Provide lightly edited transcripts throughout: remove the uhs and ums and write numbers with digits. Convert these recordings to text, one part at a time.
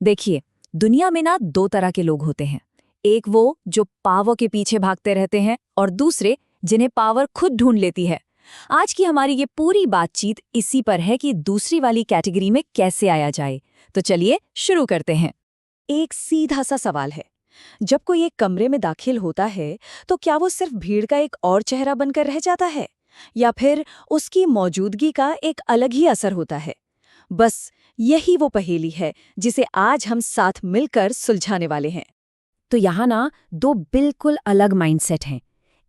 देखिए, दुनिया में ना दो तरह के लोग होते हैं। एक वो जो पावर के पीछे भागते रहते हैं और दूसरे जिन्हें पावर खुद ढूंढ लेती है। आज की हमारी ये पूरी बातचीत इसी पर है कि दूसरी वाली कैटेगरी में कैसे आया जाए। तो चलिए शुरू करते हैं। एक सीधा सा सवाल है, जब कोई एक कमरे में दाखिल होता है तो क्या वो सिर्फ भीड़ का एक और चेहरा बनकर रह जाता है, या फिर उसकी मौजूदगी का एक अलग ही असर होता है? बस यही वो पहेली है जिसे आज हम साथ मिलकर सुलझाने वाले हैं। तो यहाँ ना दो बिल्कुल अलग माइंडसेट हैं।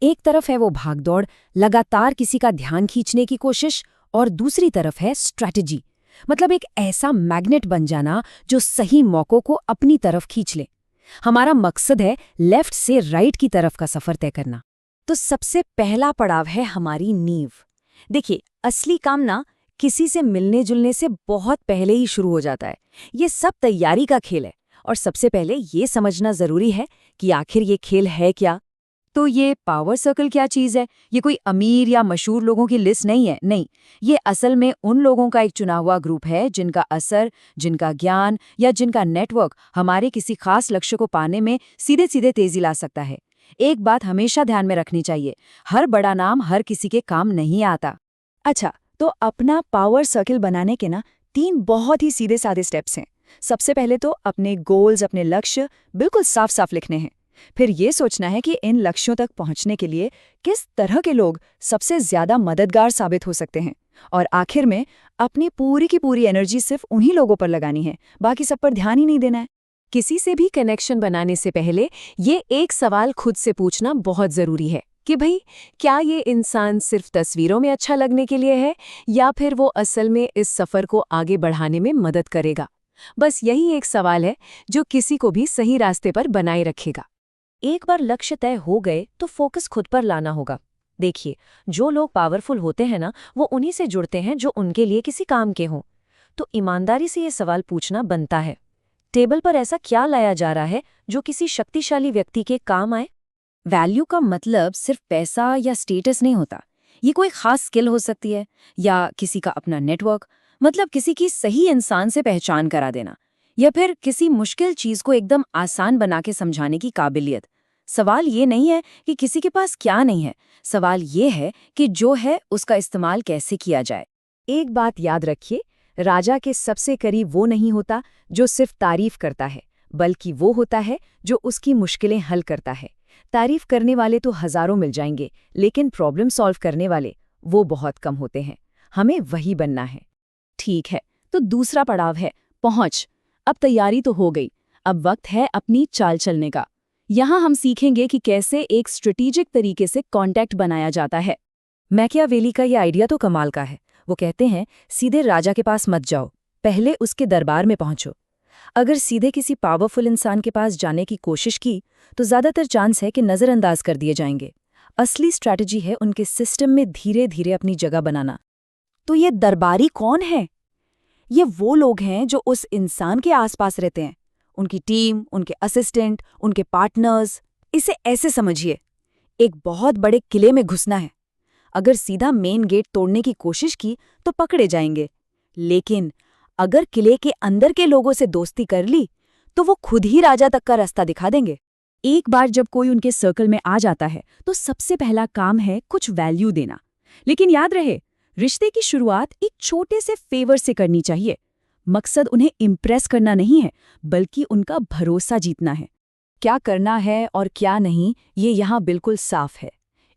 एक तरफ है वो भागदौड़, लगातार किसी का ध्यान खींचने की कोशिश, और दूसरी तरफ है स्ट्रैटेजी, मतलब एक ऐसा मैग्नेट बन जाना जो सही मौकों को अपनी तरफ खींच ले। हमारा मकसद है लेफ्ट से राइट की तरफ का सफर तय करना। तो सबसे पहला पड़ाव है हमारी नींव। देखिए, असली काम ना किसी से मिलने जुलने से बहुत पहले ही शुरू हो जाता है। ये सब तैयारी का खेल है, और सबसे पहले ये समझना जरूरी है कि आखिर ये खेल है क्या। तो ये पावर सर्कल क्या चीज़ है? ये कोई अमीर या मशहूर लोगों की लिस्ट नहीं है, नहीं। ये असल में उन लोगों का एक चुना हुआ ग्रुप है जिनका असर, जिनका ज्ञान या जिनका नेटवर्क हमारे किसी खास लक्ष्य को पाने में सीधे सीधे तेजी ला सकता है। एक बात हमेशा ध्यान में रखनी चाहिए, हर बड़ा नाम हर किसी के काम नहीं आता। अच्छा, तो अपना पावर सर्कल बनाने के ना 3 बहुत ही सीधे साधे स्टेप्स हैं। सबसे पहले तो अपने गोल्स, अपने लक्ष्य बिल्कुल साफ साफ लिखने हैं। फिर ये सोचना है कि इन लक्ष्यों तक पहुंचने के लिए किस तरह के लोग सबसे ज्यादा मददगार साबित हो सकते हैं। और आखिर में अपनी पूरी की पूरी एनर्जी सिर्फ उन्हीं लोगों पर लगानी है, बाकी सब पर ध्यान ही नहीं देना है। किसी से भी कनेक्शन बनाने से पहले ये एक सवाल खुद से पूछना बहुत जरूरी है कि भाई, क्या ये इंसान सिर्फ तस्वीरों में अच्छा लगने के लिए है, या फिर वो असल में इस सफर को आगे बढ़ाने में मदद करेगा? बस यही एक सवाल है जो किसी को भी सही रास्ते पर बनाए रखेगा। एक बार लक्ष्य तय हो गए तो फोकस खुद पर लाना होगा। देखिए, जो लोग पावरफुल होते हैं ना, वो उन्हीं से जुड़ते हैं जो उनके लिए किसी काम के हों। तो ईमानदारी से ये सवाल पूछना बनता है, टेबल पर ऐसा क्या लाया जा रहा है जो किसी शक्तिशाली व्यक्ति के काम आए? वैल्यू का मतलब सिर्फ पैसा या स्टेटस नहीं होता। ये कोई खास स्किल हो सकती है, या किसी का अपना नेटवर्क, मतलब किसी की सही इंसान से पहचान करा देना, या फिर किसी मुश्किल चीज को एकदम आसान बना के समझाने की काबिलियत। सवाल ये नहीं है कि किसी के पास क्या नहीं है, सवाल ये है कि जो है उसका इस्तेमाल कैसे किया जाए। एक बात याद रखिए, राजा के सबसे करीब वो नहीं होता जो सिर्फ तारीफ करता है, बल्कि वो होता है जो उसकी मुश्किलें हल करता है। तारीफ करने वाले तो हजारों मिल जाएंगे, लेकिन प्रॉब्लम सॉल्व करने वाले वो बहुत कम होते हैं। हमें वही बनना है। ठीक है, तो दूसरा पड़ाव है पहुंच। अब तैयारी तो हो गई, अब वक्त है अपनी चाल चलने का। यहाँ हम सीखेंगे कि कैसे एक स्ट्रेटेजिक तरीके से कांटेक्ट बनाया जाता है। मैकियावेली का ये आइडिया तो कमाल का है। वो कहते हैं, सीधे राजा के पास मत जाओ, पहले उसके दरबार में पहुंचो। अगर सीधे किसी पावरफुल इंसान के पास जाने की कोशिश की तो ज्यादातर चांस है कि नजरअंदाज कर दिए जाएंगे। असली स्ट्रैटेजी है उनके सिस्टम में धीरे धीरे अपनी जगह बनाना। तो ये दरबारी कौन है? ये वो लोग हैं जो उस इंसान के आसपास रहते हैं, उनकी टीम, उनके असिस्टेंट, उनके पार्टनर्स। इसे ऐसे समझिए, एक बहुत बड़े किले में घुसना है। अगर सीधा मेन गेट तोड़ने की कोशिश की तो पकड़े जाएंगे, लेकिन अगर किले के अंदर के लोगों से दोस्ती कर ली तो वो खुद ही राजा तक का रास्ता दिखा देंगे। एक बार जब कोई उनके सर्कल में आ जाता है तो सबसे पहला काम है कुछ वैल्यू देना। लेकिन याद रहे, रिश्ते की शुरुआत एक छोटे से फेवर से करनी चाहिए। मकसद उन्हें इम्प्रेस करना नहीं है, बल्कि उनका भरोसा जीतना है। क्या करना है और क्या नहीं, ये यहाँ बिल्कुल साफ है।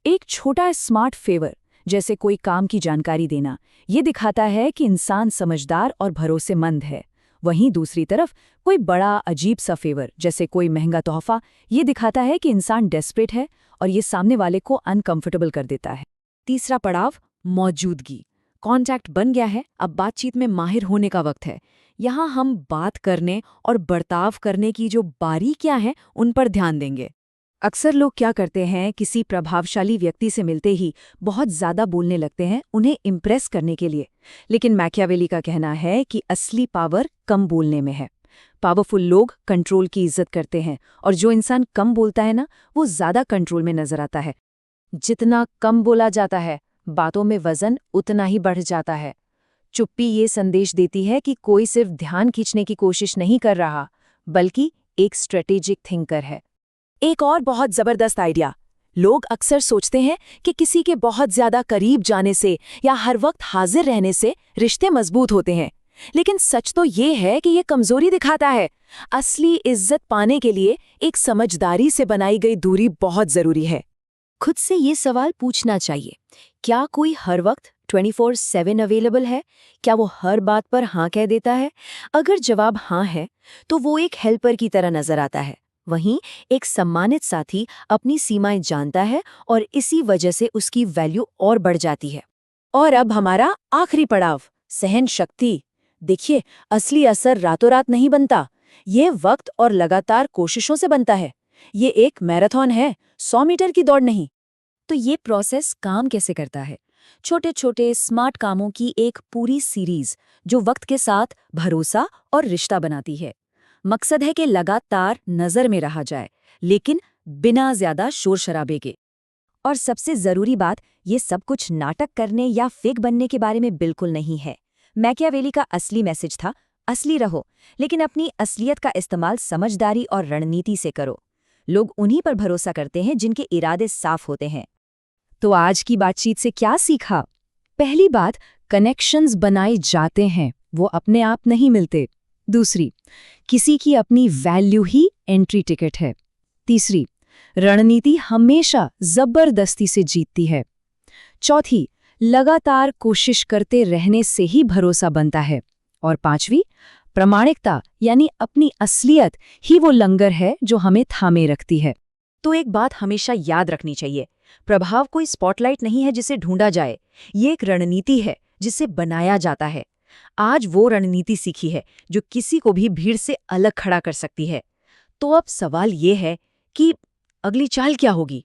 एक छोटा स्मार्ट फेवर, जैसे कोई काम की जानकारी देना, ये दिखाता है कि इंसान समझदार और भरोसेमंद है। वहीं दूसरी तरफ कोई बड़ा अजीब सा फेवर, जैसे कोई महंगा तोहफा, ये दिखाता है कि इंसान डेस्परेट है और ये सामने वाले को अनकंफर्टेबल कर देता है। तीसरा पड़ाव, मौजूदगी। कॉन्टैक्ट बन गया है, अब बातचीत में माहिर होने का वक्त है। यहाँ हम बात करने और बर्ताव करने की जो बारीकियां हैं उन पर ध्यान देंगे। अक्सर लोग क्या करते हैं, किसी प्रभावशाली व्यक्ति से मिलते ही बहुत ज्यादा बोलने लगते हैं उन्हें इम्प्रेस करने के लिए। लेकिन मैकियावेली का कहना है कि असली पावर कम बोलने में है। पावरफुल लोग कंट्रोल की इज्जत करते हैं, और जो इंसान कम बोलता है ना, वो ज्यादा कंट्रोल में नजर आता है। जितना कम बोला जाता है, बातों में वजन उतना ही बढ़ जाता है। चुप्पी ये संदेश देती है कि कोई सिर्फ ध्यान खींचने की कोशिश नहीं कर रहा, बल्कि एक स्ट्रेटेजिक थिंकर है। एक और बहुत जबरदस्त आइडिया। लोग अक्सर सोचते हैं कि किसी के बहुत ज्यादा करीब जाने से या हर वक्त हाजिर रहने से रिश्ते मजबूत होते हैं, लेकिन सच तो ये है कि ये कमजोरी दिखाता है। असली इज्जत पाने के लिए एक समझदारी से बनाई गई दूरी बहुत जरूरी है। खुद से ये सवाल पूछना चाहिए, क्या कोई हर वक्त 24/7 अवेलेबल है? क्या वो हर बात पर हाँ कह देता है? अगर जवाब हाँ है, तो वो एक हेल्पर की तरह नजर आता है। वहीं एक सम्मानित साथी अपनी सीमाएं जानता है और इसी वजह से उसकी वैल्यू और बढ़ जाती है। और अब हमारा आखिरी पड़ाव, सहन शक्ति। देखिए, असली असर रातों रात नहीं बनता। ये वक्त और लगातार कोशिशों से बनता है। ये एक मैराथन है, 100 मीटर की दौड़ नहीं। तो ये प्रोसेस काम कैसे करता है? छोटे छोटे स्मार्ट कामों की एक पूरी सीरीज जो वक्त के साथ भरोसा और रिश्ता बनाती है। मकसद है कि लगातार नजर में रहा जाए, लेकिन बिना ज्यादा शोर शराबे के। और सबसे जरूरी बात, ये सब कुछ नाटक करने या फेक बनने के बारे में बिल्कुल नहीं है। मैकियावेली का असली मैसेज था, असली रहो, लेकिन अपनी असलियत का इस्तेमाल समझदारी और रणनीति से करो। लोग उन्हीं पर भरोसा करते हैं जिनके इरादे साफ होते हैं। तो आज की बातचीत से क्या सीखा? पहली बात, कनेक्शंस बनाए जाते हैं, वो अपने आप नहीं मिलते। दूसरी, किसी की अपनी वैल्यू ही एंट्री टिकट है। तीसरी, रणनीति हमेशा जबरदस्ती से जीतती है। चौथी, लगातार कोशिश करते रहने से ही भरोसा बनता है। और पांचवी, प्रामाणिकता यानी अपनी असलियत ही वो लंगर है जो हमें थामे रखती है। तो एक बात हमेशा याद रखनी चाहिए, प्रभाव कोई स्पॉटलाइट नहीं है जिसे ढूंढा जाए, ये एक रणनीति है जिसे बनाया जाता है। आज वो रणनीति सीखी है जो किसी को भी भीड़ से अलग खड़ा कर सकती है। तो अब सवाल ये है कि अगली चाल क्या होगी?